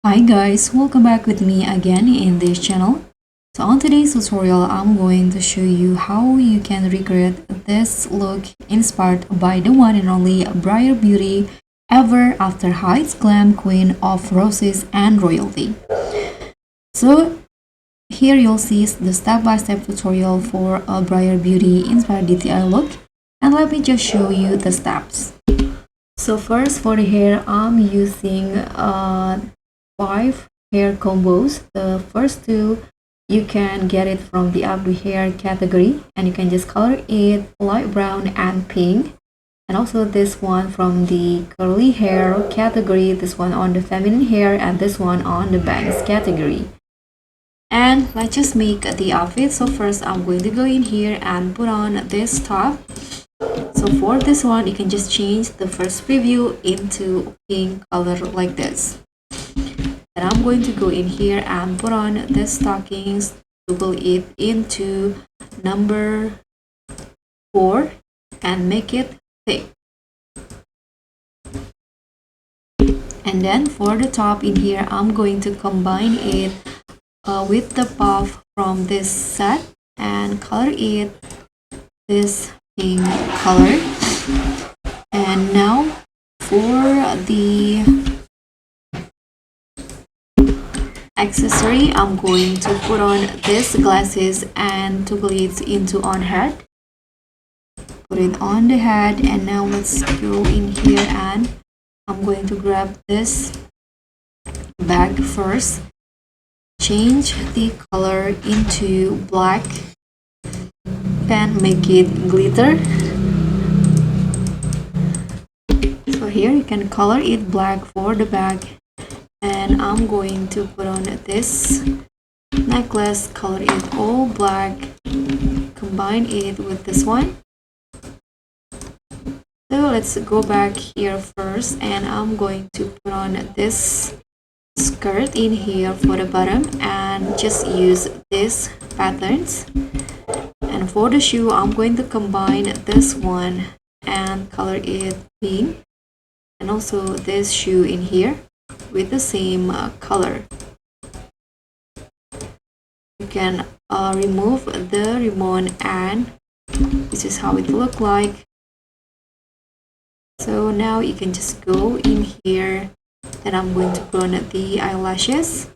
Hi guys, welcome back with me again in this channel. So on today's tutorial, I'm going to show you how you can recreate this look inspired by the one and only Briar Beauty Ever After Heights Glam Queen of Roses and Royalty. So here you'll see the step-by-step tutorial for a Briar Beauty inspired DTI look, and let me just show you the steps. So first for the hair, I'm using 5 hair combos. The first two you can get it from the ugly hair category, and you can just color it light brown and pink. And also this one from the curly hair category, this one on the feminine hair, and this one on the bangs category. And let's just make the outfit. So first I'm going to go in here and put on this top. So for this one, you can just change the first preview into pink color like this. And I'm going to go in here and put on the stockings, double it into number 4 and make it thick. And then for the top in here, I'm going to combine it with the puff from this set and color it this pink color. And now for the accessory, I'm going to put on this glasses and toggle it into on head. Put it on the head, and now let's go in here and I'm going to grab this bag first. Change the color into black and make it glitter. So here you can color it black for the bag. And I'm going to put on this necklace, color it all black, combine it with this one. So let's go back here first, and I'm going to put on this skirt in here for the bottom and just use these patterns. And for the shoe, I'm going to combine this one and color it pink, and also this shoe in here with the same color. You can remove the ribbon, and this is how it look like. So now you can just go in here, and I'm going to put on the eyelashes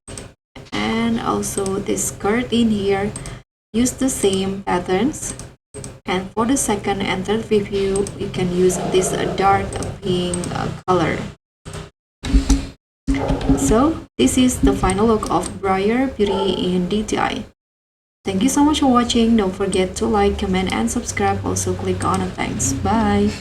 and also this skirt in here. Use the same patterns, and for the second and third preview you can use this dark pink color. So this is the final look of Briar Beauty in DTI. Thank you so much for watching. Don't forget to like, comment, and subscribe. Also click on the thanks. Bye.